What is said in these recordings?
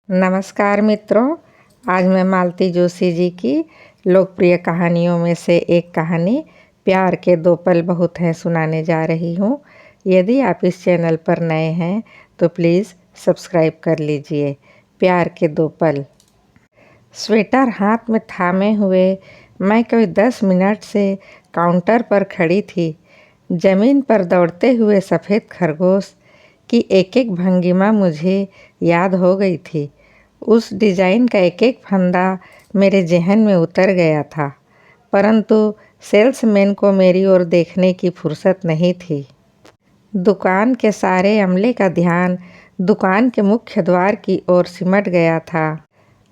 नमस्कार मित्रों, आज मैं मालती जोशी जी की लोकप्रिय कहानियों में से एक कहानी प्यार के दो पल बहुत हैं सुनाने जा रही हूँ। यदि आप इस चैनल पर नए हैं तो प्लीज़ सब्सक्राइब कर लीजिए। प्यार के दो पल। स्वेटर हाथ में थामे हुए मैं कोई 10 मिनट से काउंटर पर खड़ी थी। ज़मीन पर दौड़ते हुए सफ़ेद खरगोश की एक एक भंगिमा मुझे याद हो गई थी। उस डिज़ाइन का एक एक फंदा मेरे जहन में उतर गया था, परंतु सेल्समैन को मेरी ओर देखने की फुर्सत नहीं थी। दुकान के सारे अमले का ध्यान दुकान के मुख्य द्वार की ओर सिमट गया था।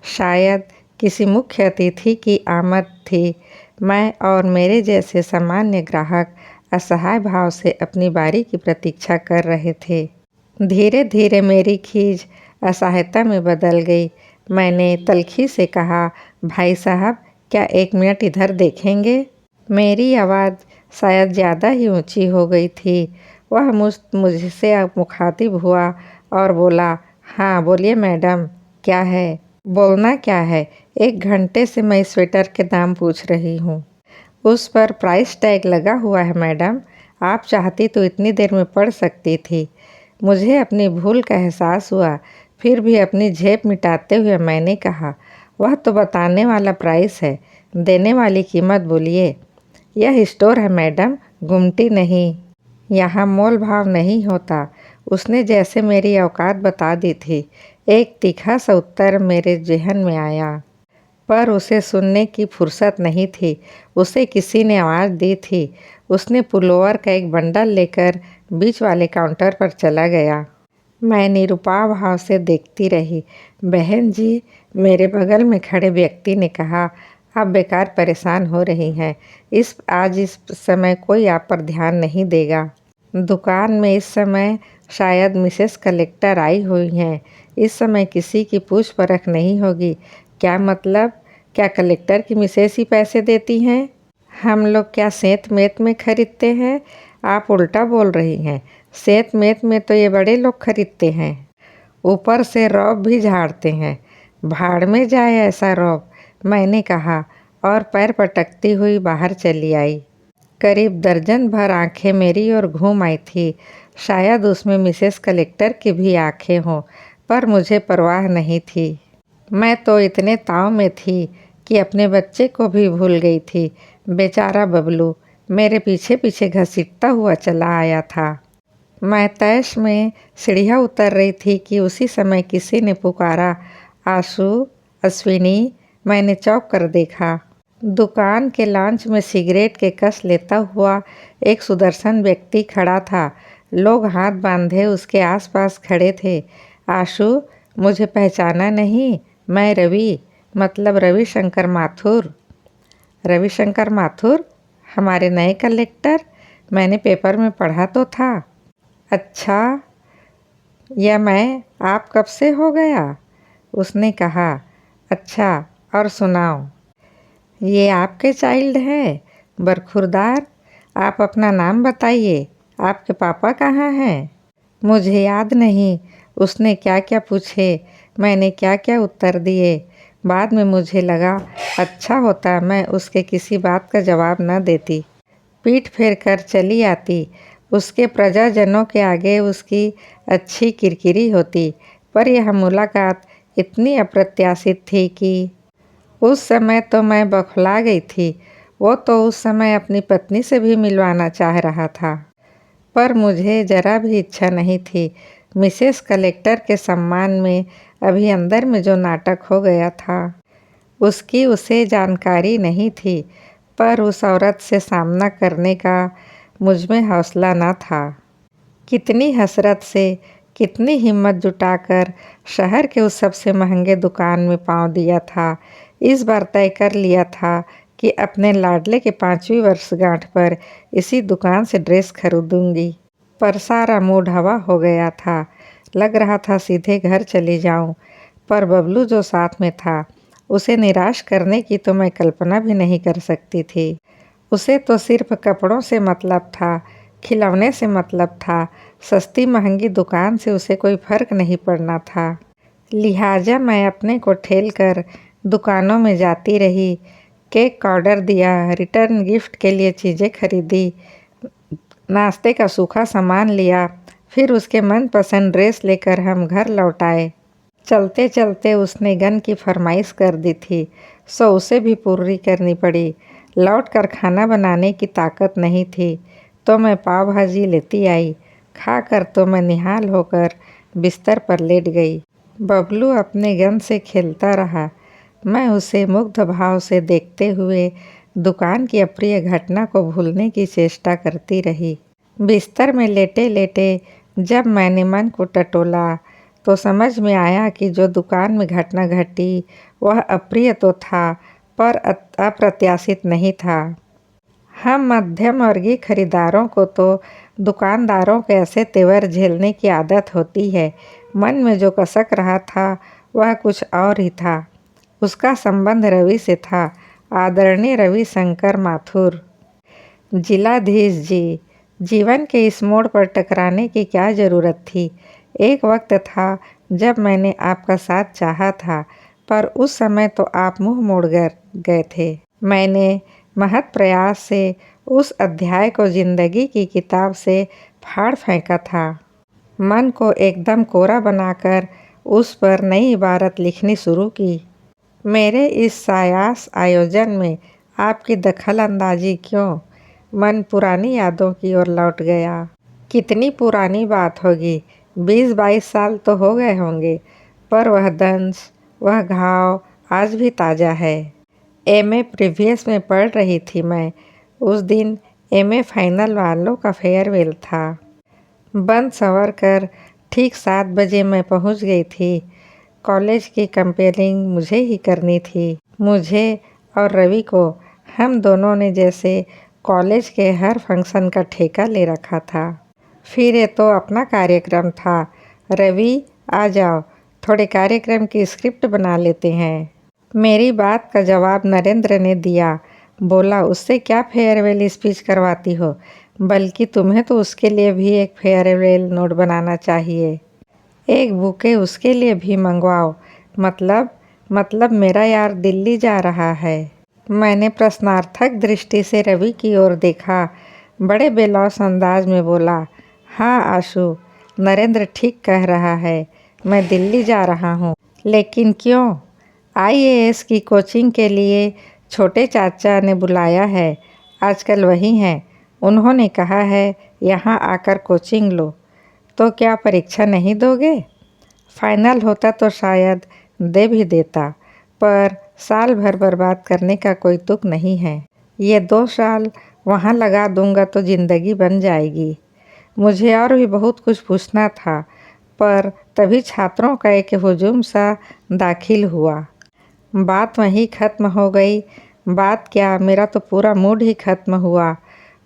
शायद किसी मुख्य अतिथि की आमद थी। मैं और मेरे जैसे सामान्य ग्राहक असहाय भाव से अपनी बारी की प्रतीक्षा कर रहे थे। धीरे धीरे मेरी खीज असहायता में बदल गई। मैंने तल्खी से कहा, भाई साहब, क्या 1 मिनट इधर देखेंगे? मेरी आवाज़ शायद ज़्यादा ही ऊंची हो गई थी। वह मुझसे मुखातिब हुआ और बोला, हाँ बोलिए मैडम, क्या है? बोलना क्या है? 1 घंटे से मैं स्वेटर के दाम पूछ रही हूँ। उस पर प्राइस टैग लगा हुआ है मैडम। आप चाहती तो इतनी देर में पढ़ सकती थी। मुझे अपनी भूल का एहसास हुआ। फिर भी अपनी झेप मिटाते हुए मैंने कहा, वह तो बताने वाला प्राइस है, देने वाली कीमत बोलिए। यह स्टोर है मैडम, गुमटी नहीं। यहाँ मोल भाव नहीं होता। उसने जैसे मेरी औकात बता दी थी। एक तीखा सा उत्तर मेरे जहन में आया, पर उसे सुनने की फुर्सत नहीं थी। उसे किसी ने आवाज़ दी थी। उसने पुलोवर का एक बंडल लेकर बीच वाले काउंटर पर चला गया। मैं निरुपाय भाव से देखती रही। बहन जी, मेरे बगल में खड़े व्यक्ति ने कहा, आप बेकार परेशान हो रही हैं। आज इस समय कोई आप पर ध्यान नहीं देगा। दुकान में इस समय शायद मिसेस कलेक्टर आई हुई हैं। इस समय किसी की पूछ परख नहीं होगी। क्या मतलब? क्या कलेक्टर की मिसेस ही पैसे देती हैं? हम लोग क्या सेंत मेत में खरीदते हैं? आप उल्टा बोल रही हैं। सेंत मेत में तो ये बड़े लोग खरीदते हैं। ऊपर से रौब भी झाड़ते हैं। भाड़ में जाए ऐसा रौब, मैंने कहा और पैर पटकती हुई बाहर चली आई। करीब दर्जन भर आंखें मेरी ओर घूम आई थी। शायद उसमें मिसेस कलेक्टर की भी आंखें हों, पर मुझे परवाह नहीं थी। मैं तो इतने ताव में थी कि अपने बच्चे को भी भूल गई थी। बेचारा बबलू मेरे पीछे पीछे घसीटता हुआ चला आया था। मैं तैश में सीढ़ियाँ उतर रही थी कि उसी समय किसी ने पुकारा, आशु, अश्विनी। मैंने चौंक कर देखा। दुकान के लॉन्च में सिगरेट के कस लेता हुआ एक सुदर्शन व्यक्ति खड़ा था। लोग हाथ बांधे उसके आसपास खड़े थे। आशु, मुझे पहचाना नहीं? मैं रवि, मतलब रविशंकर माथुर। रविशंकर माथुर, हमारे नए कलेक्टर? मैंने पेपर में पढ़ा तो था। अच्छा, यह मैं आप कब से हो गया? उसने कहा। अच्छा, और सुनाओ। ये आपके चाइल्ड हैं? बरखुरदार, आप अपना नाम बताइए। आपके पापा कहाँ हैं? मुझे याद नहीं उसने क्या क्या पूछे, मैंने क्या क्या उत्तर दिए। बाद में मुझे लगा अच्छा होता मैं उसके किसी बात का जवाब न देती, पीठ फेर कर चली आती। उसके प्रजाजनों के आगे उसकी अच्छी किरकिरी होती। पर यह मुलाकात इतनी अप्रत्याशित थी कि उस समय तो मैं बौखला गई थी। वो तो उस समय अपनी पत्नी से भी मिलवाना चाह रहा था, पर मुझे जरा भी इच्छा नहीं थी। मिसेस कलेक्टर के सम्मान में अभी अंदर में जो नाटक हो गया था, उसकी उसे जानकारी नहीं थी, पर उस औरत से सामना करने का मुझमें हौसला न था। कितनी हसरत से, कितनी हिम्मत जुटाकर शहर के उस सबसे महंगे दुकान में पाँव दिया था। इस बार तय कर लिया था कि अपने लाडले के 5वीं वर्षगांठ पर इसी दुकान से ड्रेस खरीदूंगी। पर सारा मूड हवा हो गया था। लग रहा था सीधे घर चली जाऊं, पर बबलू जो साथ में था, उसे निराश करने की तो मैं कल्पना भी नहीं कर सकती थी। उसे तो सिर्फ कपड़ों से मतलब था, खिलौने से मतलब था। सस्ती महंगी दुकान से उसे कोई फर्क नहीं पड़ना था। लिहाजा मैं अपने को ठेल कर दुकानों में जाती रही। केक का ऑर्डर दिया, रिटर्न गिफ्ट के लिए चीज़ें खरीदी, नाश्ते का सूखा सामान लिया। फिर उसके मनपसंद ड्रेस लेकर हम घर लौट आए। चलते चलते उसने गन की फरमाइश कर दी थी, सो उसे भी पूरी करनी पड़ी। लौट कर खाना बनाने की ताकत नहीं थी तो मैं पाव भाजी लेती आई। खाकर तो मैं निहाल होकर बिस्तर पर लेट गई। बबलू अपने गन से खेलता रहा। मैं उसे मुग्ध भाव से देखते हुए दुकान की अप्रिय घटना को भूलने की चेष्टा करती रही। बिस्तर में लेटे लेटे जब मैंने मन को टटोला तो समझ में आया कि जो दुकान में घटना घटी वह अप्रिय तो था पर अप्रत्याशित नहीं था। हम मध्यम वर्गीय खरीदारों को तो दुकानदारों के ऐसे तेवर झेलने की आदत होती है। मन में जो कसक रहा था वह कुछ और ही था। उसका संबंध रवि से था, आदरणीय रवि शंकर माथुर। जिलाधीश जी, जीवन के इस मोड़ पर टकराने की क्या ज़रूरत थी। एक वक्त था जब मैंने आपका साथ चाहा था, पर उस समय तो आप मुंह मोड़ गए थे। मैंने महत प्रयास से उस अध्याय को जिंदगी की किताब से फाड़ फेंका था। मन को एकदम कोरा बनाकर उस पर नई इबारत लिखनी शुरू की। मेरे इस सायास आयोजन में आपकी दखल अंदाजी क्यों? मन पुरानी यादों की ओर लौट गया। कितनी पुरानी बात होगी, 20-22 साल तो हो गए होंगे, पर वह दंश, वह घाव आज भी ताज़ा है। एमए प्रीवियस में पढ़ रही थी मैं। उस दिन एमए फाइनल वालों का फेयरवेल था। बंद संवर कर ठीक 7 बजे मैं पहुंच गई थी। कॉलेज की कंपेयरिंग मुझे ही करनी थी। मुझे और रवि को, हम दोनों ने जैसे कॉलेज के हर फंक्शन का ठेका ले रखा था। फिर ये तो अपना कार्यक्रम था। रवि आ जाओ, थोड़े कार्यक्रम की स्क्रिप्ट बना लेते हैं। मेरी बात का जवाब नरेंद्र ने दिया। बोला, उससे क्या फेयरवेल स्पीच करवाती हो, बल्कि तुम्हें तो उसके लिए भी एक फेयरवेल नोट बनाना चाहिए। एक बुके उसके लिए भी मंगवाओ। मतलब मेरा यार दिल्ली जा रहा है। मैंने प्रश्नार्थक दृष्टि से रवि की ओर देखा। बड़े बेलौस अंदाज में बोला, हाँ आशु, नरेंद्र ठीक कह रहा है, मैं दिल्ली जा रहा हूँ। लेकिन क्यों? आईएएस की कोचिंग के लिए छोटे चाचा ने बुलाया है। आजकल वही हैं। उन्होंने कहा है यहाँ आकर कोचिंग लो। तो क्या परीक्षा नहीं दोगे? फाइनल होता तो शायद दे भी देता, पर साल भर बर्बाद करने का कोई तुक नहीं है। ये 2 साल वहाँ लगा दूंगा तो ज़िंदगी बन जाएगी। मुझे और भी बहुत कुछ पूछना था, पर तभी छात्रों का एक हुजूम सा दाखिल हुआ। बात वहीं ख़त्म हो गई। बात क्या, मेरा तो पूरा मूड ही ख़त्म हुआ।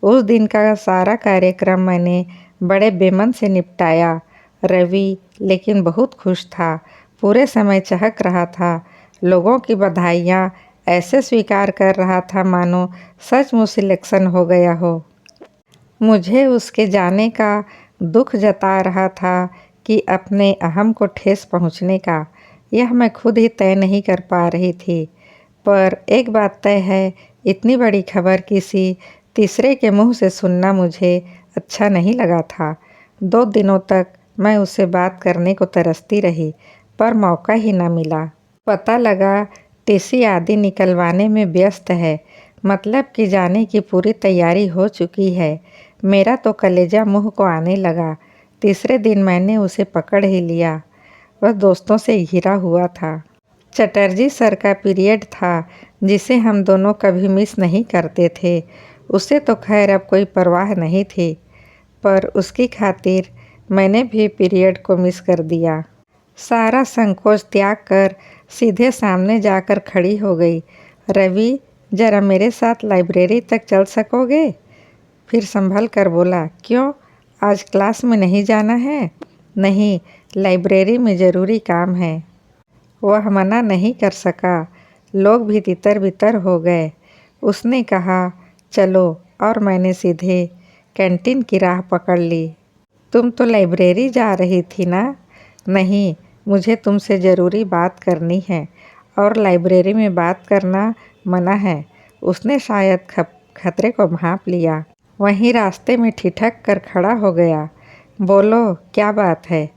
उस दिन का सारा कार्यक्रम मैंने बड़े बेमन से निपटाया। रवि लेकिन बहुत खुश था, पूरे समय चहक रहा था, लोगों की बधाइयाँ ऐसे स्वीकार कर रहा था मानो सचमुच सिलेक्शन हो गया हो। मुझे उसके जाने का दुख जता रहा था कि अपने अहम को ठेस पहुँचने का। यह मैं खुद ही तय नहीं कर पा रही थी। पर एक बात तय है, इतनी बड़ी खबर किसी तीसरे के मुंह से सुनना मुझे अच्छा नहीं लगा था। 2 दिनों तक मैं उससे बात करने को तरसती रही, पर मौका ही न मिला। पता लगा टीसी आदि निकलवाने में व्यस्त है, मतलब कि जाने की पूरी तैयारी हो चुकी है। मेरा तो कलेजा मुंह को आने लगा। तीसरे दिन मैंने उसे पकड़ ही लिया। वह दोस्तों से घिरा हुआ था। चटर्जी सर का पीरियड था, जिसे हम दोनों कभी मिस नहीं करते थे। उसे तो खैर अब कोई परवाह नहीं थी, पर उसकी खातिर मैंने भी पीरियड को मिस कर दिया। सारा संकोच त्याग कर सीधे सामने जाकर खड़ी हो गई। रवि, जरा मेरे साथ लाइब्रेरी तक चल सकोगे? फिर संभल कर बोला, क्यों, आज क्लास में नहीं जाना है? नहीं, लाइब्रेरी में ज़रूरी काम है। वह मना नहीं कर सका। लोग भी तितर बितर हो गए। उसने कहा, चलो, और मैंने सीधे कैंटीन की राह पकड़ ली। तुम तो लाइब्रेरी जा रही थी ना? नहीं, मुझे तुमसे ज़रूरी बात करनी है और लाइब्रेरी में बात करना मना है। उसने शायद खतरे को भांप लिया। वहीं रास्ते में ठिठक कर खड़ा हो गया। बोलो, क्या बात है?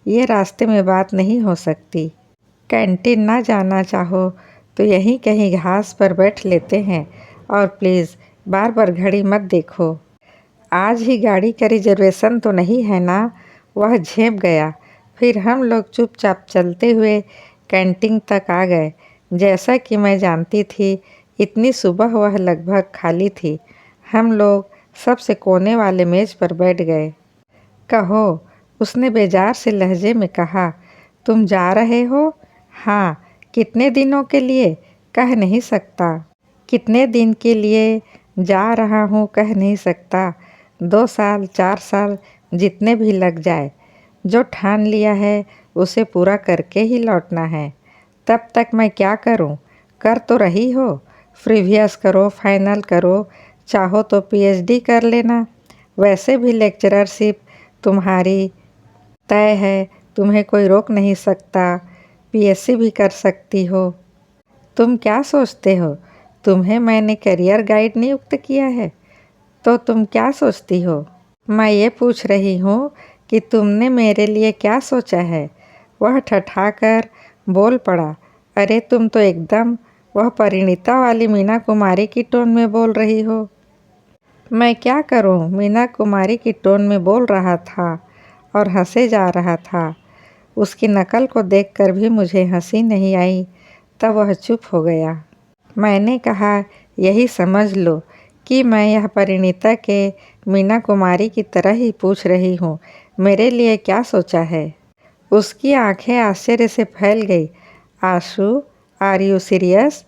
ये रास्ते में बात नहीं हो सकती। कैंटीन ना जाना चाहो तो यहीं कहीं घास पर बैठ लेते हैं, और प्लीज़ बार बार घड़ी मत देखो। आज ही गाड़ी का रिजर्वेशन तो नहीं है ना? वह झेप गया। फिर हम लोग चुपचाप चलते हुए कैंटीन तक आ गए। जैसा कि मैं जानती थी, इतनी सुबह वह लगभग खाली थी। हम लोग सबसे कोने वाले मेज़ पर बैठ गए। कहो, उसने बेजार से लहजे में कहा। तुम जा रहे हो? हाँ। कितने दिनों के लिए? कह नहीं सकता। कितने दिन के लिए जा रहा हूँ कह नहीं सकता। 2 साल 4 साल जितने भी लग जाए। जो ठान लिया है उसे पूरा करके ही लौटना है। तब तक मैं क्या करूं? कर तो रही हो। प्रीवियस करो, फाइनल करो, चाहो तो पीएचडी कर लेना। वैसे भी लेक्चररशिप तुम्हारी तय है, तुम्हें कोई रोक नहीं सकता। पीएससी भी कर सकती हो। तुम क्या सोचते हो? तुम्हें मैंने करियर गाइड नियुक्त किया है, तो तुम क्या सोचती हो? मैं ये पूछ रही हूँ कि तुमने मेरे लिए क्या सोचा है? वह ठठाकर बोल पड़ा। अरे तुम तो एकदम वह परिणीता वाली मीना कुमारी की टोन में बोल रही हो। मैं क्या करूं? मीना कुमारी की टोन में बोल रहा था और हंसे जा रहा था। उसकी नकल को देखकर भी मुझे हंसी नहीं आई। तब वह चुप हो गया। मैंने कहा, यही समझ लो कि मैं यह परिणीता के मीना कुमारी की तरह ही पूछ रही हूँ, मेरे लिए क्या सोचा है? उसकी आंखें आश्चर्य से फैल गई। आशु, आर यू सीरियस?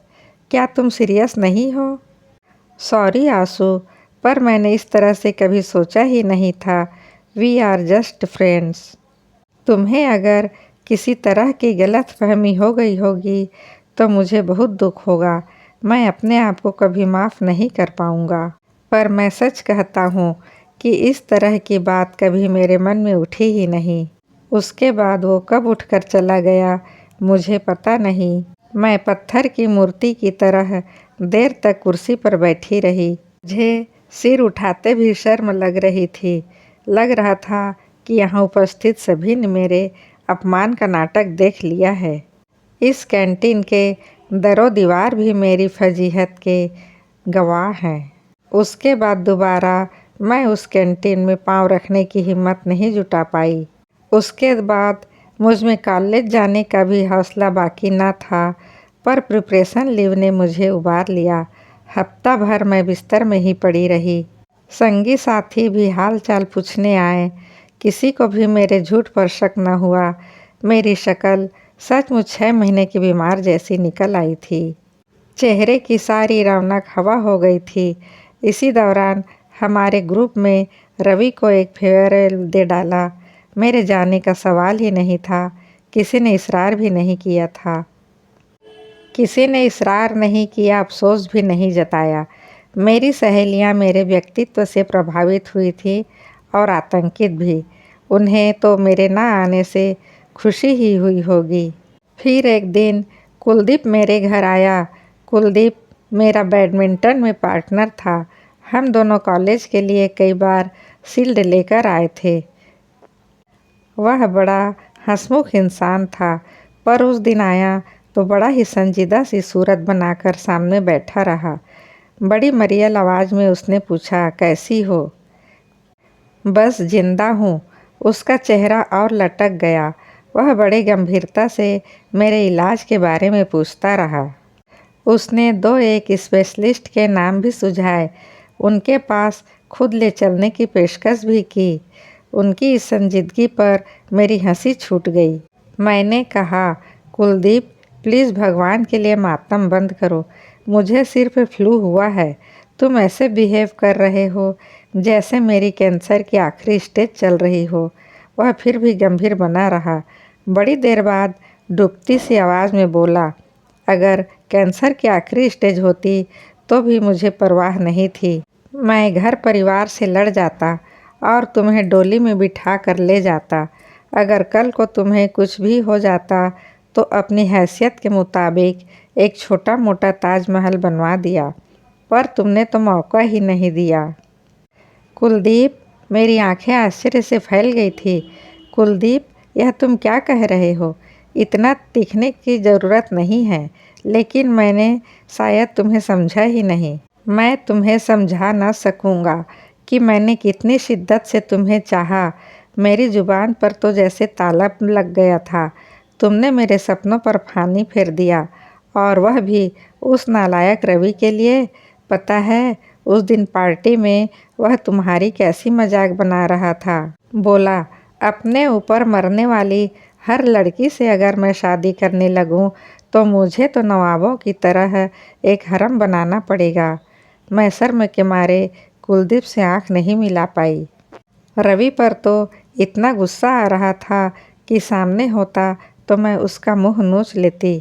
क्या तुम सीरियस नहीं हो? सॉरी आशु, पर मैंने इस तरह से कभी सोचा ही नहीं था। We are just friends. तुम्हें अगर किसी तरह की गलत फहमी हो गई होगी तो मुझे बहुत दुख होगा। मैं अपने आप को कभी माफ़ नहीं कर पाऊँगा। पर मैं सच कहता हूँ कि इस तरह की बात कभी मेरे मन में उठी ही नहीं। उसके बाद वो कब उठकर चला गया मुझे पता नहीं। मैं पत्थर की मूर्ति की तरह देर तक कुर्सी पर बैठी रही। मुझे सिर उठाते भी शर्म लग रही थी। लग रहा था कि यहाँ उपस्थित सभी ने मेरे अपमान का नाटक देख लिया है। इस कैंटीन के दरों दीवार भी मेरी फजीहत के गवाह हैं। उसके बाद दोबारा मैं उस कैंटीन में पाँव रखने की हिम्मत नहीं जुटा पाई। उसके बाद मुझ में कॉलेज जाने का भी हौसला बाकी ना था, पर प्रिपरेशन लीव ने मुझे उबार लिया। हफ्ता भर मैं बिस्तर में ही पड़ी रही। संगी साथी भी हाल चाल पूछने आए। किसी को भी मेरे झूठ पर शक न हुआ। मेरी शक्ल सचमुच 6 महीने की बीमार जैसी निकल आई थी। चेहरे की सारी रौनक हवा हो गई थी। इसी दौरान हमारे ग्रुप में रवि को एक फेयरवेल दे डाला। मेरे जाने का सवाल ही नहीं था। किसी ने इसरार भी नहीं किया था। किसी ने इसरार नहीं किया, अफसोस भी नहीं जताया। मेरी सहेलियां मेरे व्यक्तित्व से प्रभावित हुई थी और आतंकित भी। उन्हें तो मेरे ना आने से खुशी ही हुई होगी। फिर एक दिन कुलदीप मेरे घर आया। कुलदीप मेरा बैडमिंटन में पार्टनर था। हम दोनों कॉलेज के लिए कई बार शील्ड लेकर आए थे। वह बड़ा हंसमुख इंसान था, पर उस दिन आया तो बड़ा ही संजीदा सी सूरत बनाकर सामने बैठा रहा। बड़ी मरियल आवाज़ में उसने पूछा, कैसी हो? बस जिंदा हूँ। उसका चेहरा और लटक गया। वह बड़े गंभीरता से मेरे इलाज के बारे में पूछता रहा। उसने 2-1 स्पेशलिस्ट के नाम भी सुझाए। उनके पास खुद ले चलने की पेशकश भी की। उनकी इस संजीदगी पर मेरी हंसी छूट गई। मैंने कहा, कुलदीप प्लीज़ भगवान के लिए मातम बंद करो। मुझे सिर्फ फ्लू हुआ है। तुम ऐसे बिहेव कर रहे हो जैसे मेरी कैंसर की आखिरी स्टेज चल रही हो। वह फिर भी गंभीर बना रहा। बड़ी देर बाद डूबती सी आवाज़ में बोला, अगर कैंसर की आखिरी स्टेज होती तो भी मुझे परवाह नहीं थी। मैं घर परिवार से लड़ जाता और तुम्हें डोली में बिठा कर ले जाता। अगर कल को तुम्हें कुछ भी हो जाता तो अपनी हैसियत के मुताबिक एक छोटा मोटा ताजमहल बनवा दिया, पर तुमने तो मौका ही नहीं दिया। कुलदीप, मेरी आंखें आश्चर्य से फैल गई थी। कुलदीप, यह तुम क्या कह रहे हो? इतना तीखने की ज़रूरत नहीं है, लेकिन मैंने शायद तुम्हें समझा ही नहीं। मैं तुम्हें समझा ना सकूँगा कि मैंने कितनी शिद्दत से तुम्हें चाहा। मेरी ज़ुबान पर तो जैसे ताला लग गया था। तुमने मेरे सपनों पर पानी फेर दिया, और वह भी उस नालायक रवि के लिए। पता है, उस दिन पार्टी में वह तुम्हारी कैसी मजाक बना रहा था। बोला, अपने ऊपर मरने वाली हर लड़की से अगर मैं शादी करने लगूं तो मुझे तो नवाबों की तरह एक हरम बनाना पड़ेगा। मैं शर्म के मारे कुलदीप से आंख नहीं मिला पाई। रवि पर तो इतना गुस्सा आ रहा था कि सामने होता तो मैं उसका मुंह नोच लेती।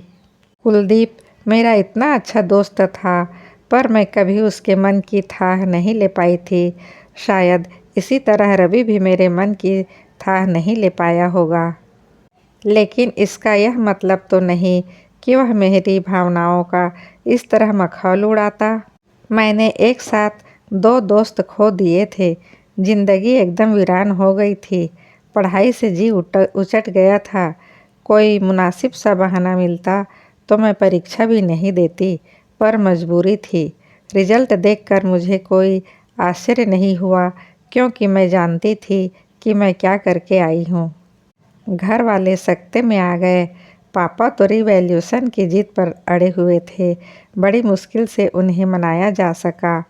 कुलदीप मेरा इतना अच्छा दोस्त था, पर मैं कभी उसके मन की थाह नहीं ले पाई थी। शायद इसी तरह रवि भी मेरे मन की थाह नहीं ले पाया होगा। लेकिन इसका यह मतलब तो नहीं कि वह मेरी भावनाओं का इस तरह मखौल उड़ाता। मैंने एक साथ 2 दोस्त खो दिए थे। जिंदगी एकदम वीरान हो गई थी। पढ़ाई से जी उचट गया था। कोई मुनासिब सा बहाना मिलता तो मैं परीक्षा भी नहीं देती, पर मजबूरी थी। रिजल्ट देखकर मुझे कोई आश्चर्य नहीं हुआ, क्योंकि मैं जानती थी कि मैं क्या करके आई हूँ। घर वाले सख्ते में आ गए। पापा तो रिवैल्यूएशन की जिद पर अड़े हुए थे। बड़ी मुश्किल से उन्हें मनाया जा सका।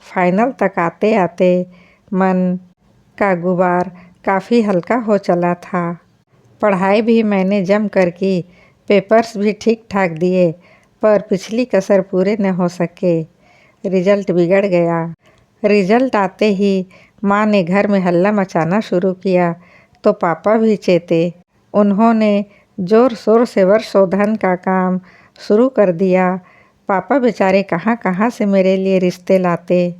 फाइनल तक आते आते मन का गुबार काफ़ी हल्का हो चला था। पढ़ाई भी मैंने जम कर की, पेपर्स भी ठीक ठाक दिए, पर पिछली कसर पूरे न हो सके। रिजल्ट बिगड़ गया। रिजल्ट आते ही माँ ने घर में हल्ला मचाना शुरू किया तो पापा भी चेते। उन्होंने जोर शोर से वर्षशोधन का काम शुरू कर दिया। पापा बेचारे कहाँ कहाँ से मेरे लिए रिश्ते लाते।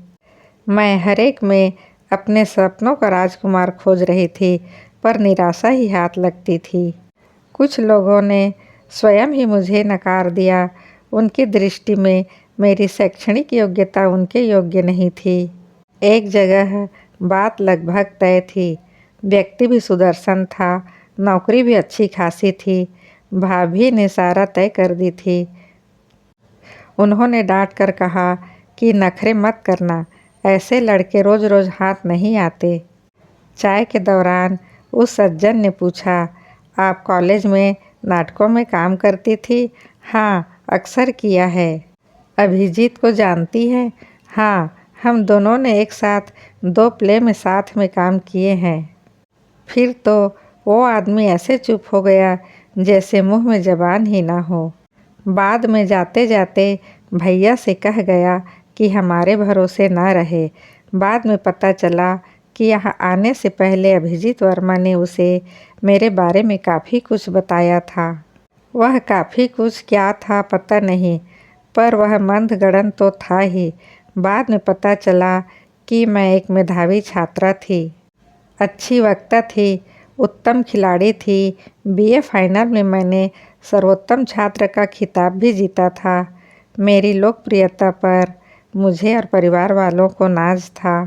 मैं हर एक में अपने सपनों का राजकुमार खोज रही थी, पर निराशा ही हाथ लगती थी। कुछ लोगों ने स्वयं ही मुझे नकार दिया। उनकी दृष्टि में मेरी शैक्षणिक योग्यता उनके योग्य नहीं थी। एक जगह बात लगभग तय थी। व्यक्ति भी सुदर्शन था, नौकरी भी अच्छी खासी थी। भाभी ने सारा तय कर दी थी। उन्होंने डांट कर कहा कि नखरे मत करना, ऐसे लड़के रोज रोज हाथ नहीं आते। चाय के दौरान उस सज्जन ने पूछा, आप कॉलेज में नाटकों में काम करती थी? हाँ, अक्सर किया है। अभिजीत को जानती है? हाँ, हम दोनों ने एक साथ 2 प्ले में साथ में काम किए हैं। फिर तो वो आदमी ऐसे चुप हो गया जैसे मुंह में जबान ही ना हो। बाद में जाते जाते भैया से कह गया कि हमारे भरोसे ना रहे। बाद में पता चला कि यहाँ आने से पहले अभिजीत वर्मा ने उसे मेरे बारे में काफ़ी कुछ बताया था। वह काफ़ी कुछ क्या था पता नहीं, पर वह मंदगड़न तो था ही। बाद में पता चला कि मैं एक मेधावी छात्रा थी, अच्छी वक्ता थी, उत्तम खिलाड़ी थी। बीए फाइनल में मैंने सर्वोत्तम छात्र का खिताब भी जीता था। मेरी लोकप्रियता पर मुझे और परिवार वालों को नाज था।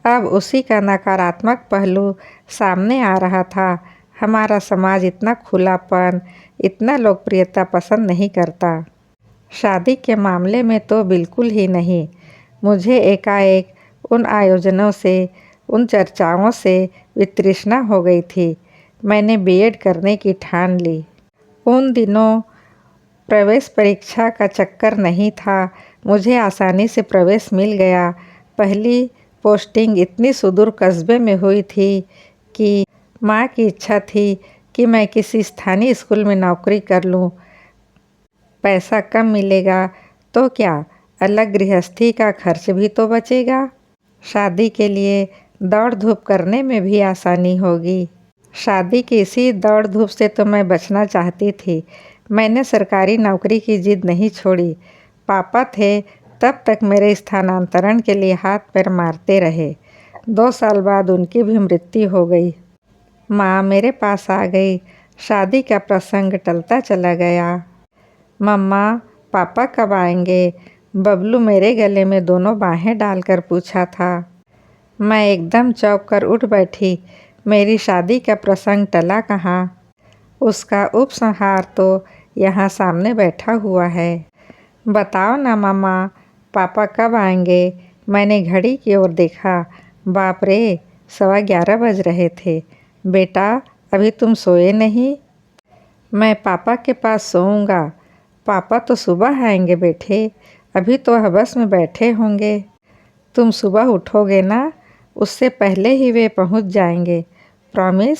अब उसी का नकारात्मक पहलू सामने आ रहा था। हमारा समाज इतना खुलापन, इतना लोकप्रियता पसंद नहीं करता। शादी के मामले में तो बिल्कुल ही नहीं। मुझे एकाएक उन आयोजनों से, उन चर्चाओं से वितृष्णा हो गई थी। मैंने बीएड करने की ठान ली। उन दिनों प्रवेश परीक्षा का चक्कर नहीं था। मुझे आसानी से प्रवेश मिल गया। पहली पोस्टिंग इतनी सुदूर कस्बे में हुई थी कि माँ की इच्छा थी कि मैं किसी स्थानीय स्कूल में नौकरी कर लूँ। पैसा कम मिलेगा तो क्या, अलग गृहस्थी का खर्च भी तो बचेगा। शादी के लिए दौड़ धूप करने में भी आसानी होगी। शादी की इसी दौड़ धूप से तो मैं बचना चाहती थी। मैंने सरकारी नौकरी की जिद नहीं छोड़ी। पापा थे तब तक मेरे स्थानांतरण के लिए हाथ पैर मारते रहे। 2 साल बाद उनकी भी मृत्यु हो गई। माँ मेरे पास आ गई। शादी का प्रसंग टलता चला गया। मम्मा, पापा कब आएंगे? बबलू मेरे गले में दोनों बाहें डालकर पूछा था। मैं एकदम चौंक कर उठ बैठी। मेरी शादी का प्रसंग टला कहाँ? उसका उपसंहार तो यहाँ सामने बैठा हुआ है। बताओ ना मम्मा, पापा कब आएंगे? मैंने घड़ी की ओर देखा। बाप रे, 11:15 बज रहे थे। बेटा, अभी तुम सोए नहीं? मैं पापा के पास सोऊंगा। पापा तो सुबह आएंगे बेटे, अभी तो वह बस में बैठे होंगे। तुम सुबह उठोगे ना, उससे पहले ही वे पहुंच जाएंगे। प्रॉमिस?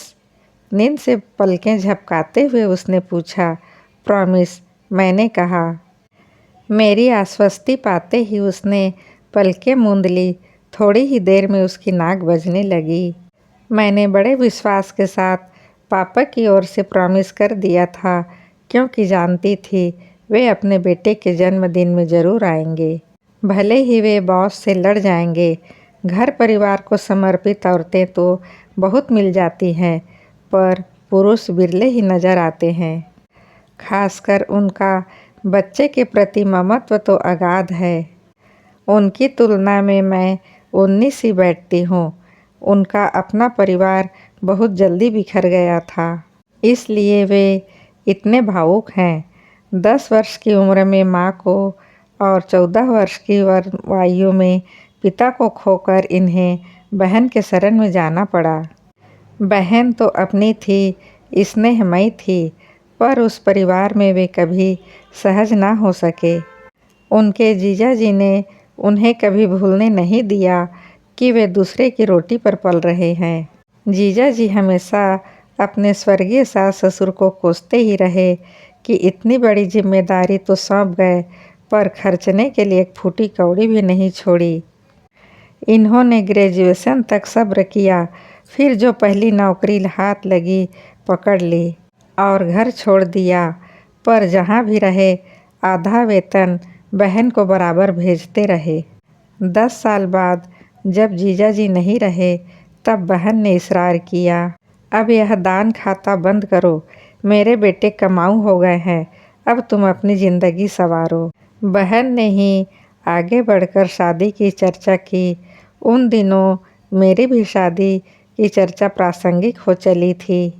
नींद से पलकें झपकाते हुए उसने पूछा। प्रॉमिस, मैंने कहा। मेरी आश्वस्ति पाते ही उसने पलकें मूंद ली। थोड़ी ही देर में उसकी नाक बजने लगी। मैंने बड़े विश्वास के साथ पापा की ओर से प्रॉमिस कर दिया था, क्योंकि जानती थी वे अपने बेटे के जन्मदिन में ज़रूर आएंगे। भले ही वे बॉस से लड़ जाएंगे। घर परिवार को समर्पित औरतें तो बहुत मिल जाती हैं, पर पुरुष बिरले ही नज़र आते हैं। खासकर उनका बच्चे के प्रति ममत्व तो अगाध है। उनकी तुलना में मैं 19 ही बैठती हूँ। उनका अपना परिवार बहुत जल्दी बिखर गया था, इसलिए वे इतने भावुक हैं। 10 वर्ष की उम्र में माँ को और 14 वर्ष की आयु में पिता को खोकर इन्हें बहन के शरण में जाना पड़ा। बहन तो अपनी थी, स्नेहमयी थी, पर उस परिवार में वे कभी सहज ना हो सके। उनके जीजा जी ने उन्हें कभी भूलने नहीं दिया कि वे दूसरे की रोटी पर पल रहे हैं। जीजा जी हमेशा अपने स्वर्गीय सास ससुर को कोसते ही रहे कि इतनी बड़ी जिम्मेदारी तो सौंप गए, पर खर्चने के लिए एक फूटी कौड़ी भी नहीं छोड़ी। इन्होंने ग्रेजुएशन तक सब्र किया, फिर जो पहली नौकरी हाथ लगी पकड़ ली और घर छोड़ दिया। पर जहाँ भी रहे आधा वेतन बहन को बराबर भेजते रहे। 10 साल बाद जब जीजा जी नहीं रहे, तब बहन ने इसरार किया, अब यह दान खाता बंद करो। मेरे बेटे कमाऊ हो गए हैं, अब तुम अपनी ज़िंदगी संवारो। बहन ने ही आगे बढ़कर शादी की चर्चा की। उन दिनों मेरी भी शादी की चर्चा प्रासंगिक हो चली थी।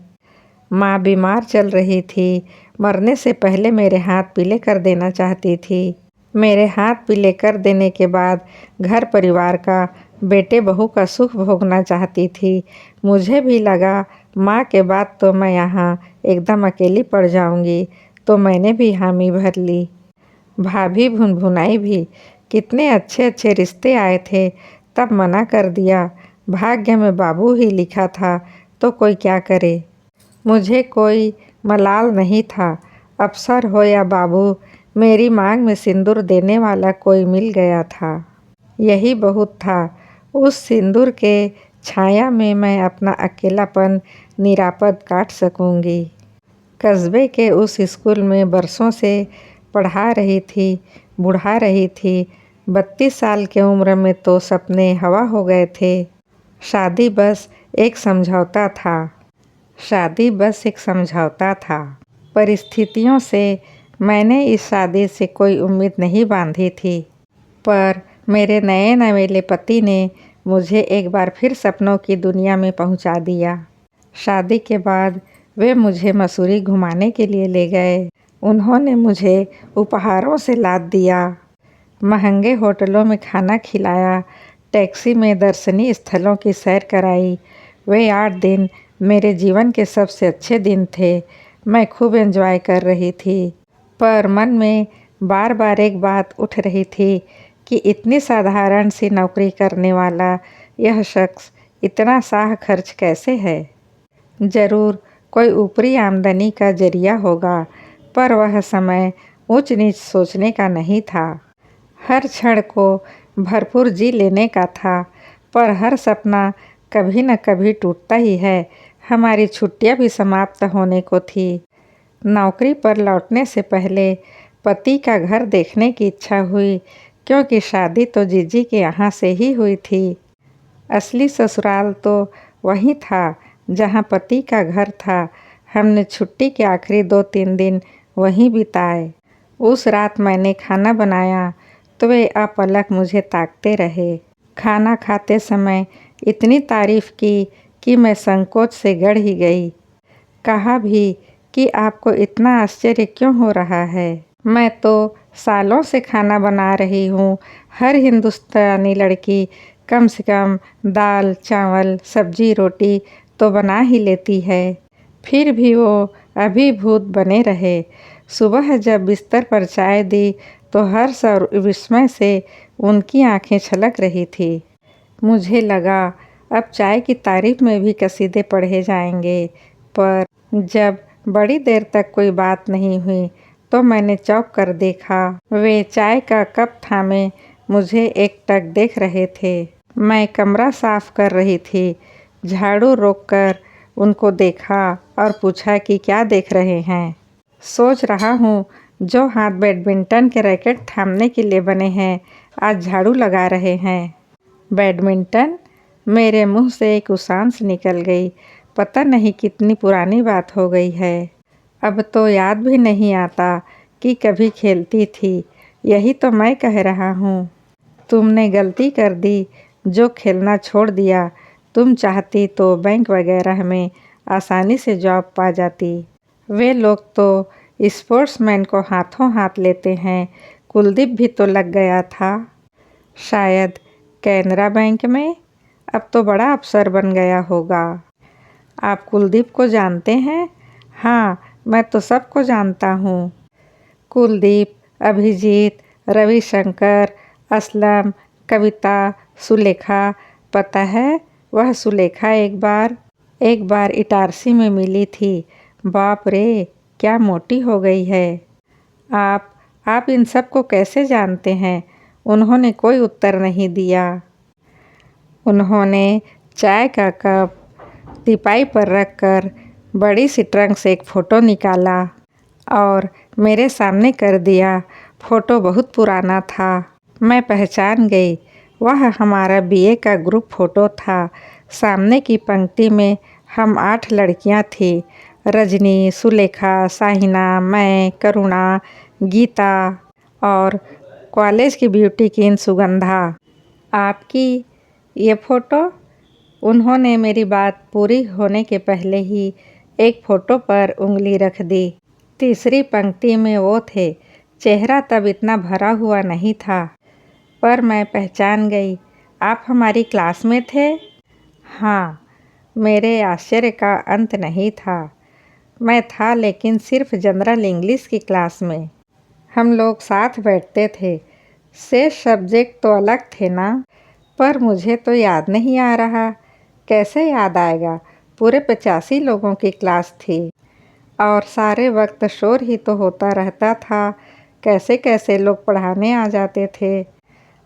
माँ बीमार चल रही थी, मरने से पहले मेरे हाथ पीले कर देना चाहती थी। मेरे हाथ पीले कर देने के बाद घर परिवार का, बेटे बहू का सुख भोगना चाहती थी। मुझे भी लगा माँ के बाद तो मैं यहाँ एकदम अकेली पड़ जाऊँगी, तो मैंने भी हामी भर ली। भाभी भुनभुनाई भी, कितने अच्छे अच्छे रिश्ते आए थे, तब मना कर दिया। भाग्य में बाबू ही लिखा था, तो कोई क्या करे। मुझे कोई मलाल नहीं था। अफसर हो या बाबू, मेरी मांग में सिंदूर देने वाला कोई मिल गया था। यही बहुत था। उस सिंदूर के छाया में मैं अपना अकेलापन निरापद काट सकूंगी। कस्बे के उस स्कूल में बरसों से पढ़ा रही थी, बुढ़ा रही थी। 32 साल की उम्र में तो सपने हवा हो गए थे। शादी बस एक समझौता था। शादी बस एक समझौता था। परिस्थितियों से मैंने इस शादी से कोई उम्मीद नहीं बांधी थी, पर मेरे नए नवेले पति ने मुझे एक बार फिर सपनों की दुनिया में पहुंचा दिया। शादी के बाद वे मुझे मसूरी घुमाने के लिए ले गए। उन्होंने मुझे उपहारों से लाद दिया, महंगे होटलों में खाना खिलाया, टैक्सी में दर्शनीय स्थलों की सैर कराई। वे 8 दिन मेरे जीवन के सबसे अच्छे दिन थे। मैं खूब एंजॉय कर रही थी, पर मन में बार बार एक बात उठ रही थी कि इतनी साधारण सी नौकरी करने वाला यह शख्स इतना साह खर्च कैसे है। ज़रूर कोई ऊपरी आमदनी का जरिया होगा, पर वह समय ऊंच नीच सोचने का नहीं था। हर क्षण को भरपूर जी लेने का था, पर हर सपना कभी न कभी टूटता ही है। हमारी छुट्टियां भी समाप्त होने को थी। नौकरी पर लौटने से पहले पति का घर देखने की इच्छा हुई, क्योंकि शादी तो जीजी के यहाँ से ही हुई थी। असली ससुराल तो वहीं था जहाँ पति का घर था। हमने छुट्टी के आखिरी 2-3 दिन वहीं बिताए। उस रात मैंने खाना बनाया तो वे अपलक मुझे ताकते रहे। खाना खाते समय इतनी तारीफ की कि मैं संकोच से गड़ ही गई। कहा भी कि आपको इतना आश्चर्य क्यों हो रहा है? मैं तो सालों से खाना बना रही हूँ। हर हिंदुस्तानी लड़की कम से कम दाल, चावल, सब्जी, रोटी तो बना ही लेती है। फिर भी वो अभिभूत बने रहे। सुबह जब बिस्तर पर चाय दी तो हर्ष और विस्मय से उनकी आंखें छलक रही थी। मुझे लगा अब चाय की तारीफ में भी कसीदे पढ़े जाएंगे, पर जब बड़ी देर तक कोई बात नहीं हुई तो मैंने चौंक कर देखा। वे चाय का कप थामे मुझे एकटक देख रहे थे। मैं कमरा साफ कर रही थी। झाड़ू रोककर उनको देखा और पूछा कि क्या देख रहे हैं? सोच रहा हूँ जो हाथ बैडमिंटन के रैकेट थामने के लिए बने हैं आज झाड़ू लगा रहे हैं। बैडमिंटन? मेरे मुंह से एक उसांस निकल गई। पता नहीं कितनी पुरानी बात हो गई है। अब तो याद भी नहीं आता कि कभी खेलती थी। यही तो मैं कह रहा हूँ। तुमने गलती कर दी जो खेलना छोड़ दिया। तुम चाहती तो बैंक वगैरह में आसानी से जॉब पा जाती। वे लोग तो स्पोर्ट्समैन को हाथों हाथ लेते हैं। कुलदीप भी तो लग गया था। शायद कैनरा बैंक में। अब तो बड़ा अफसर बन गया होगा। आप कुलदीप को जानते हैं? हाँ, मैं तो सबको जानता हूँ। कुलदीप, अभिजीत, रविशंकर, असलम, कविता, सुलेखा। पता है वह सुलेखा एक बार इटारसी में मिली थी। बाप रे, क्या मोटी हो गई है। आप इन सब को कैसे जानते हैं? उन्होंने कोई उत्तर नहीं दिया। उन्होंने चाय का कप टिपाई पर रखकर बड़ी सी ट्रंक से एक फ़ोटो निकाला और मेरे सामने कर दिया। फ़ोटो बहुत पुराना था। मैं पहचान गई। वह हमारा बीए का ग्रुप फ़ोटो था। सामने की पंक्ति में हम 8 लड़कियां थीं। रजनी, सुलेखा, साहिना, मैं, करुणा, गीता और कॉलेज की ब्यूटी क्वीन सुगंधा। आपकी ये फ़ोटो? उन्होंने मेरी बात पूरी होने के पहले ही एक फ़ोटो पर उंगली रख दी। तीसरी पंक्ति में वो थे। चेहरा तब इतना भरा हुआ नहीं था, पर मैं पहचान गई। आप हमारी क्लास में थे? हाँ। मेरे आश्चर्य का अंत नहीं था। मैं था, लेकिन सिर्फ जनरल इंग्लिश की क्लास में। हम लोग साथ बैठते थे। शेष सब्जेक्ट तो अलग थे ना, पर मुझे तो याद नहीं आ रहा। कैसे याद आएगा? पूरे 85 लोगों की क्लास थी और सारे वक्त शोर ही तो होता रहता था। कैसे कैसे लोग पढ़ाने आ जाते थे।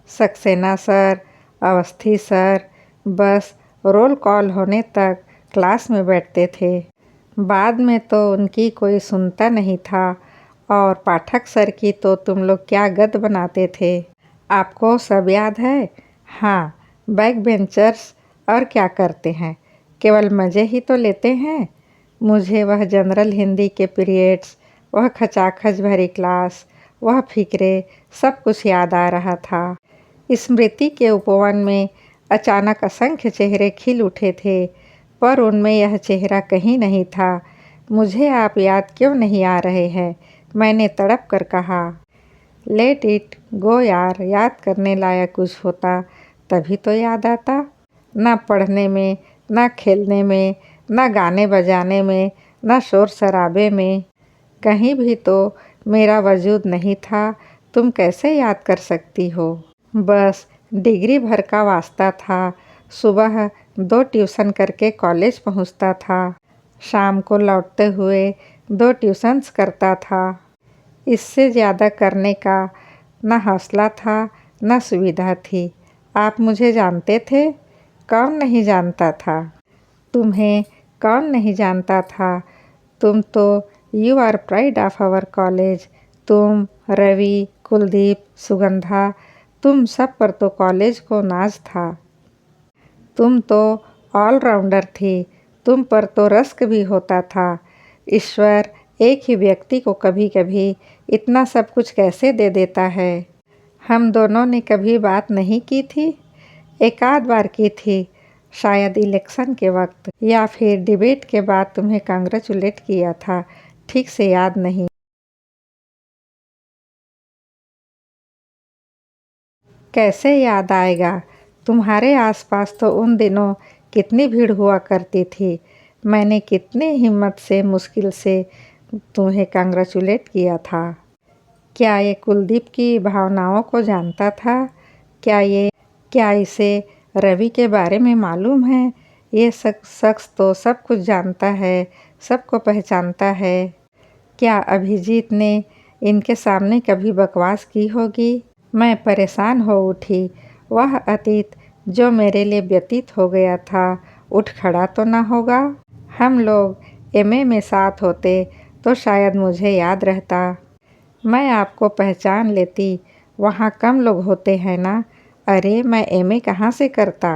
सक्सेना सर, अवस्थी सर बस रोल कॉल होने तक क्लास में बैठते थे। बाद में तो उनकी कोई सुनता नहीं था। और पाठक सर की तो तुम लोग क्या गद बनाते थे। आपको सब याद है? हाँ। बैक बेंचर्स और क्या करते हैं? केवल मज़े ही तो लेते हैं। मुझे वह जनरल हिंदी के पीरियड्स, वह खचाखच भरी क्लास, वह फिक्रे, सब कुछ याद आ रहा था। स्मृति के उपवन में अचानक असंख्य चेहरे खिल उठे थे, पर उनमें यह चेहरा कहीं नहीं था। मुझे आप याद क्यों नहीं आ रहे हैं? मैंने तड़प कर कहा। लेट इट गो यार। याद करने लायक कुछ होता तभी तो याद आता। ना पढ़ने में, ना खेलने में, ना गाने बजाने में, ना शोर शराबे में। कहीं भी तो मेरा वजूद नहीं था। तुम कैसे याद कर सकती हो? बस डिग्री भर का वास्ता था। सुबह 2 ट्यूशन करके कॉलेज पहुंचता था। शाम को लौटते हुए 2 ट्यूशन्स करता था। इससे ज़्यादा करने का न हौसला था न सुविधा थी। आप मुझे जानते थे? कौन नहीं जानता था? तुम्हें कौन नहीं जानता था? तुम तो you are pride of our college. तुम, रवि, कुलदीप, सुगंधा, तुम सब पर तो कॉलेज को नाज था। तुम तो ऑलराउंडर थी। तुम पर तो रस्क भी होता था। ईश्वर एक ही व्यक्ति को कभी कभी इतना सब कुछ कैसे दे देता है। हम दोनों ने कभी बात नहीं की थी? एक आध बार की थी, शायद इलेक्शन के वक्त या फिर डिबेट के बाद तुम्हें कांग्रेचुलेट किया था, ठीक से याद नहीं। कैसे याद आएगा? तुम्हारे आसपास तो उन दिनों कितनी भीड़ हुआ करती थी। मैंने कितनी हिम्मत से मुश्किल से तुम्हें कांग्रेचुलेट किया था। क्या ये कुलदीप की भावनाओं को जानता था? क्या इसे रवि के बारे में मालूम है? ये शख्स तो सब कुछ जानता है, सबको पहचानता है। क्या अभिजीत ने इनके सामने कभी बकवास की होगी? मैं परेशान हो उठी। वह अतीत जो मेरे लिए व्यतीत हो गया था उठ खड़ा तो न होगा। हम लोग एमए में साथ होते तो शायद मुझे याद रहता। मैं आपको पहचान लेती। वहाँ कम लोग होते हैं ना। अरे मैं एमए कहाँ से करता।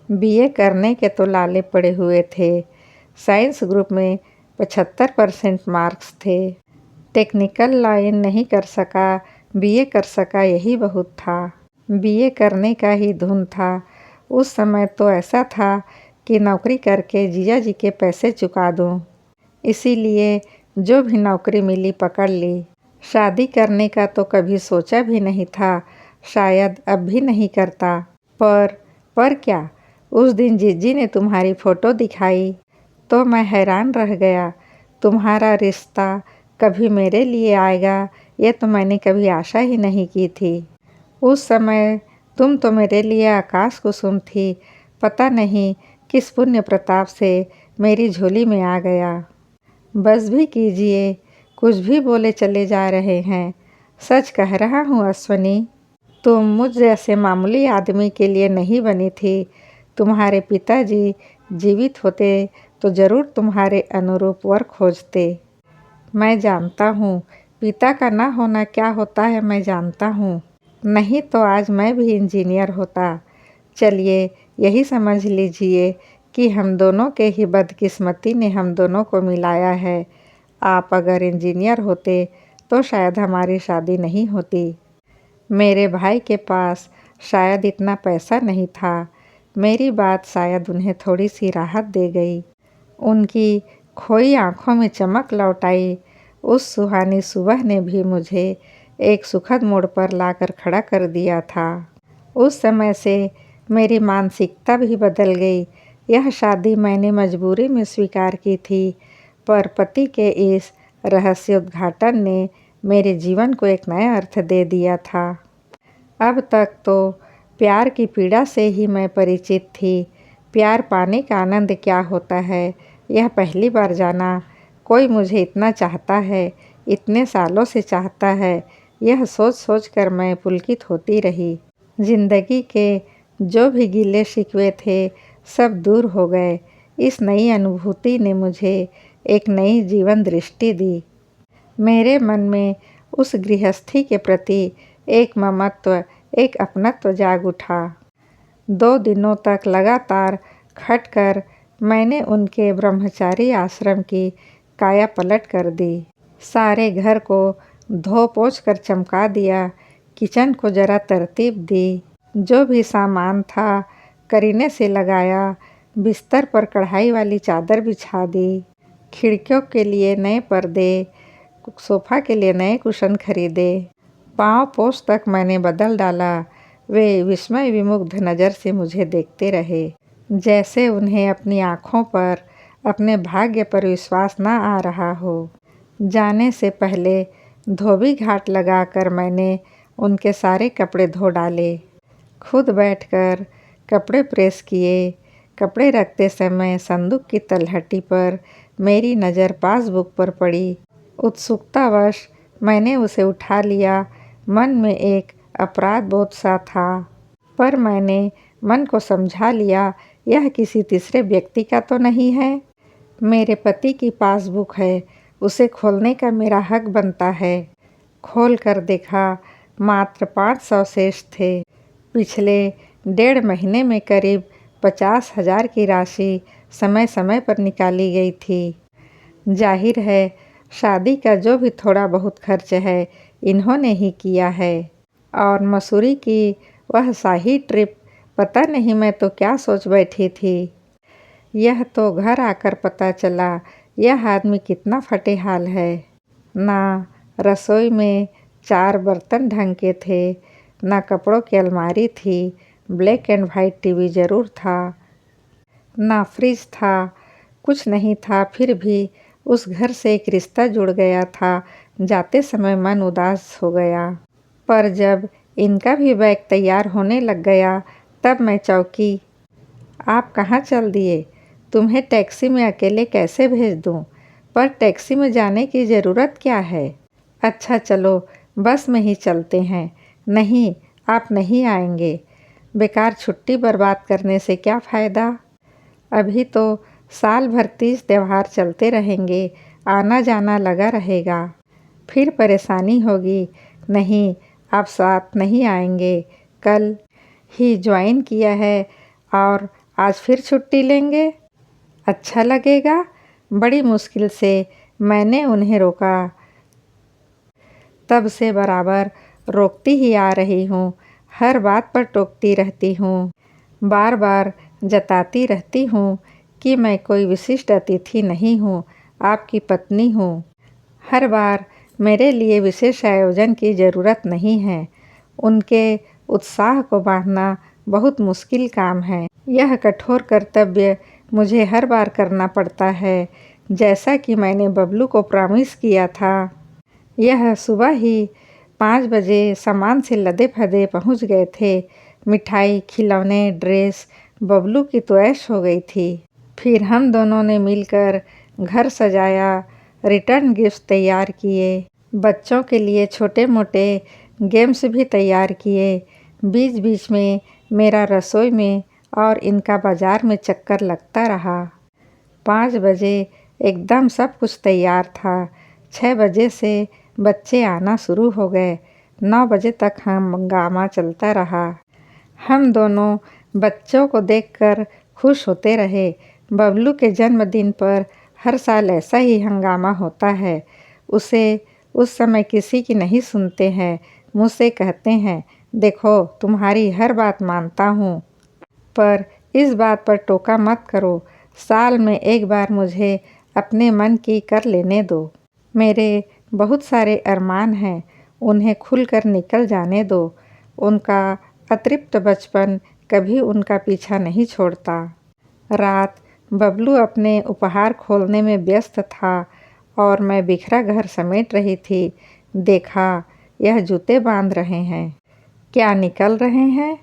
बीए करने के तो लाले पड़े हुए थे। साइंस ग्रुप में 75% मार्क्स थे। टेक्निकल लाइन नहीं कर सका, बीए कर सका यही बहुत था। बीए करने का ही धुन था। उस समय तो ऐसा था कि नौकरी करके जीजा जी के पैसे चुका दूं। इसीलिए जो भी नौकरी मिली पकड़ ली। शादी करने का तो कभी सोचा भी नहीं था, शायद अब भी नहीं करता। पर क्या, उस दिन जीजी ने तुम्हारी फ़ोटो दिखाई तो मैं हैरान रह गया। तुम्हारा रिश्ता कभी मेरे लिए आएगा ये तो मैंने कभी आशा ही नहीं की थी। उस समय तुम तो मेरे लिए आकाश कुसुम थी। पता नहीं किस पुण्य प्रताप से मेरी झोली में आ गया। बस भी कीजिए, कुछ भी बोले चले जा रहे हैं। सच कह रहा हूँ अश्वनी, तुम मुझ जैसे मामूली आदमी के लिए नहीं बनी थी। तुम्हारे पिताजी जीवित होते तो ज़रूर तुम्हारे अनुरूप वर खोजते। मैं जानता हूँ पिता का ना होना क्या होता है, मैं जानता हूँ। नहीं तो आज मैं भी इंजीनियर होता। चलिए यही समझ लीजिए कि हम दोनों के ही बदकिस्मती ने हम दोनों को मिलाया है। आप अगर इंजीनियर होते तो शायद हमारी शादी नहीं होती। मेरे भाई के पास शायद इतना पैसा नहीं था। मेरी बात शायद उन्हें थोड़ी सी राहत दे गई। उनकी खोई आंखों में चमक लौट आई। उस सुहानी सुबह ने भी मुझे एक सुखद मोड़ पर लाकर खड़ा कर दिया था। उस समय से मेरी मानसिकता भी बदल गई। यह शादी मैंने मजबूरी में स्वीकार की थी, पर पति के इस रहस्योद्घाटन ने मेरे जीवन को एक नया अर्थ दे दिया था। अब तक तो प्यार की पीड़ा से ही मैं परिचित थी। प्यार पाने का आनंद क्या होता है यह पहली बार जाना। कोई मुझे इतना चाहता है, इतने सालों से चाहता है, यह सोच सोच कर मैं पुलकित होती रही। जिंदगी के जो भी गिले शिकवे थे सब दूर हो गए। इस नई अनुभूति ने मुझे एक नई जीवन दृष्टि दी। मेरे मन में उस गृहस्थी के प्रति एक ममत्व, एक अपनत्व जाग उठा। 2 दिनों तक लगातार खटकर मैंने उनके ब्रह्मचारी आश्रम की काया पलट कर दी। सारे घर को धो पोंछ कर चमका दिया। किचन को जरा तरतीब दी। जो भी सामान था करीने से लगाया। बिस्तर पर कढ़ाई वाली चादर बिछा दी। खिड़कियों के लिए नए पर्दे, सोफ़ा के लिए नए कुशन खरीदे। पाँव पोछ तक मैंने बदल डाला। वे विस्मय विमुग्ध नज़र से मुझे देखते रहे, जैसे उन्हें अपनी आँखों पर, अपने भाग्य पर विश्वास न आ रहा हो। जाने से पहले धोबी घाट लगाकर मैंने उनके सारे कपड़े धो डाले। खुद बैठकर कपड़े प्रेस किए। कपड़े रखते समय संदूक की तलहटी पर मेरी नज़र पासबुक पर पड़ी। उत्सुकतावश मैंने उसे उठा लिया। मन में एक अपराध बोध सा था, पर मैंने मन को समझा लिया यह किसी तीसरे व्यक्ति का तो नहीं है। मेरे पति की पासबुक है, उसे खोलने का मेरा हक बनता है। खोल कर देखा, मात्र 500 शेष थे। पिछले 1.5 महीने में करीब 50,000 की राशि समय समय पर निकाली गई थी। जाहिर है शादी का जो भी थोड़ा बहुत खर्च है इन्होंने ही किया है। और मसूरी की वह शाही ट्रिप, पता नहीं मैं तो क्या सोच बैठी थी। यह तो घर आकर पता चला यह आदमी कितना फटेहाल है। ना रसोई में 4 बर्तन ढंग के थे, ना कपड़ों की अलमारी थी, ब्लैक एंड वाइट टीवी ज़रूर था, ना फ्रिज था, कुछ नहीं था। फिर भी उस घर से एक रिश्ता जुड़ गया था। जाते समय मन उदास हो गया। पर जब इनका भी बैग तैयार होने लग गया तब मैं चौंकी। आप कहाँ चल दिए? तुम्हें टैक्सी में अकेले कैसे भेज दूँ? पर टैक्सी में जाने की ज़रूरत क्या है? अच्छा चलो बस में ही चलते हैं। नहीं, आप नहीं आएंगे। बेकार छुट्टी बर्बाद करने से क्या फ़ायदा? अभी तो साल भर 30 त्योहार चलते रहेंगे, आना जाना लगा रहेगा। फिर परेशानी होगी। नहीं, आप साथ नहीं आएंगे। कल ही ज्वाइन किया है और आज फिर छुट्टी लेंगे? अच्छा लगेगा? बड़ी मुश्किल से मैंने उन्हें रोका। तब से बराबर रोकती ही आ रही हूँ। हर बात पर टोकती रहती हूँ। बार बार जताती रहती हूँ कि मैं कोई विशिष्ट अतिथि नहीं हूँ, आपकी पत्नी हूँ। हर बार मेरे लिए विशेष आयोजन की ज़रूरत नहीं है। उनके उत्साह को बांधना बहुत मुश्किल काम है। यह कठोर कर्तव्य मुझे हर बार करना पड़ता है, जैसा कि मैंने बबलू को प्रॉमिस किया था। यह सुबह ही 5 बजे सामान से लदे-फदे पहुंच गए थे। मिठाई, खिलौने, ड्रेस, बबलू की तो ऐश हो गई थी। फिर हम दोनों ने मिलकर घर सजाया, रिटर्न गिफ्ट तैयार किए, बच्चों के लिए छोटे मोटे गेम्स भी तैयार किए। बीच बीच में मेरा रसोई में और इनका बाज़ार में चक्कर लगता रहा। 5 बजे एकदम सब कुछ तैयार था। 6 बजे से बच्चे आना शुरू हो गए। 9 बजे तक हंगामा चलता रहा। हम दोनों बच्चों को देखकर खुश होते रहे। बबलू के जन्मदिन पर हर साल ऐसा ही हंगामा होता है। उसे उस समय किसी की नहीं सुनते हैं। मुझसे कहते हैं, देखो तुम्हारी हर बात मानता हूँ, पर इस बात पर टोका मत करो। साल में एक बार मुझे अपने मन की कर लेने दो। मेरे बहुत सारे अरमान हैं, उन्हें खुलकर निकल जाने दो। उनका अतृप्त बचपन कभी उनका पीछा नहीं छोड़ता। रात बबलू अपने उपहार खोलने में व्यस्त था और मैं बिखरा घर समेट रही थी। देखा, यह जूते बांध रहे हैं। क्या निकल रहे हैं?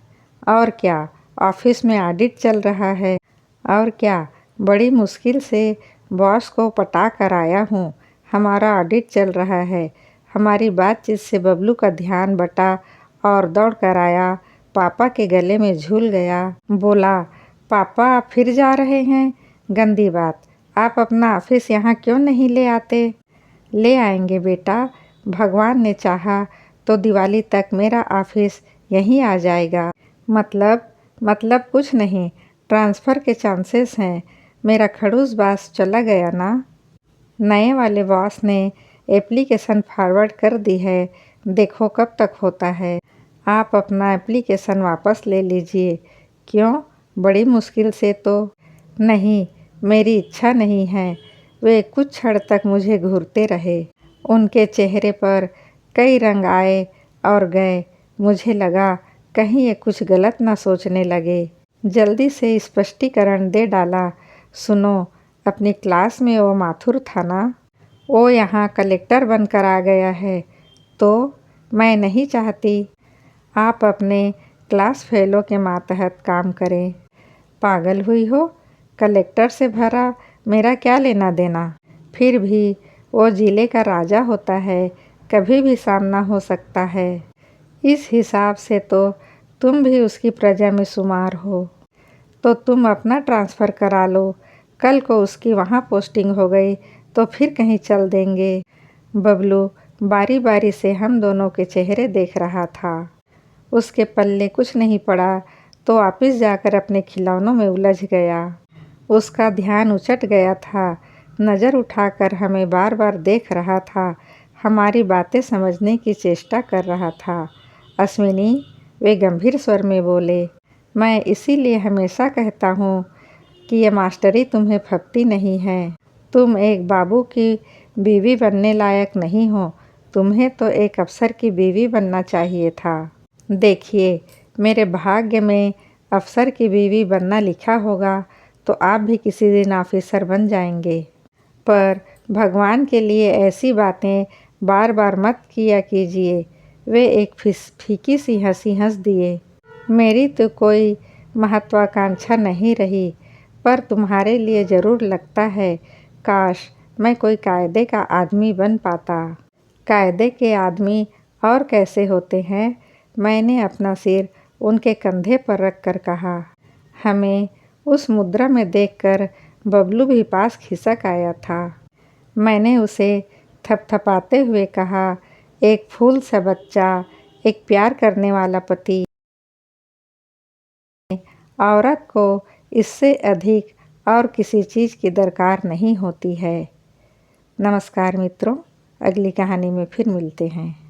और क्या, ऑफिस में ऑडिट चल रहा है। और क्या, बड़ी मुश्किल से बॉस को पटा कर आया हूँ। हमारा ऑडिट चल रहा है। हमारी बातचीत से बबलू का ध्यान बटा और दौड़ कर आया, पापा के गले में झूल गया। बोला, पापा आप फिर जा रहे हैं? गंदी बात, आप अपना ऑफिस यहाँ क्यों नहीं ले आते? ले आएंगे बेटा, भगवान ने चाहा तो दिवाली तक मेरा ऑफिस यहीं आ जाएगा। मतलब कुछ नहीं, ट्रांसफ़र के चांसेस हैं। मेरा खड़ूस बॉस चला गया ना। नए वाले बॉस ने एप्लीकेशन फॉरवर्ड कर दी है, देखो कब तक होता है। आप अपना एप्लीकेशन वापस ले लीजिए। क्यों? बड़ी मुश्किल से तो? नहीं, मेरी इच्छा नहीं है। वे कुछ क्षण तक मुझे घूरते रहे। उनके चेहरे पर कई रंग आए और गए। मुझे लगा कहीं ये कुछ गलत ना सोचने लगे। जल्दी से स्पष्टीकरण दे डाला। सुनो, अपनी क्लास में वो माथुर था ना, वो यहाँ कलेक्टर बनकर आ गया है। तो मैं नहीं चाहती आप अपने क्लास फेलो के मातहत काम करें। पागल हुई हो? कलेक्टर से भरा मेरा क्या लेना देना? फिर भी वो जिले का राजा होता है, कभी भी सामना हो सकता है। इस हिसाब से तो तुम भी उसकी प्रजा में शुमार हो। तो तुम अपना ट्रांसफ़र करा लो। कल को उसकी वहाँ पोस्टिंग हो गई तो फिर कहीं चल देंगे। बबलू बारी बारी से हम दोनों के चेहरे देख रहा था। उसके पल्ले कुछ नहीं पड़ा तो वापिस जाकर अपने खिलौनों में उलझ गया। उसका ध्यान उचट गया था, नज़र उठाकर हमें बार बार देख रहा था, हमारी बातें समझने की चेष्टा कर रहा था। अश्विनी, वे गंभीर स्वर में बोले, मैं इसीलिए हमेशा कहता हूँ कि ये मास्टरी तुम्हें फपती नहीं है। तुम एक बाबू की बीवी बनने लायक नहीं हो, तुम्हें तो एक अफसर की बीवी बनना चाहिए था। देखिए, मेरे भाग्य में अफसर की बीवी बनना लिखा होगा तो आप भी किसी दिन ऑफिसर बन जाएंगे। पर भगवान के लिए ऐसी बातें बार बार मत किया कीजिए। वे एक फीकी सी हंसी हंस दिए। मेरी तो कोई महत्वाकांक्षा नहीं रही, पर तुम्हारे लिए ज़रूर लगता है, काश मैं कोई कायदे का आदमी बन पाता। कायदे के आदमी और कैसे होते हैं? मैंने अपना सिर उनके कंधे पर रख कर कहा। हमें उस मुद्रा में देखकर बबलू भी पास खिसक आया था। मैंने उसे थपथपाते हुए कहा, एक फूल सा बच्चा, एक प्यार करने वाला पति, औरत को इससे अधिक और किसी चीज़ की दरकार नहीं होती है। नमस्कार मित्रों, अगली कहानी में फिर मिलते हैं।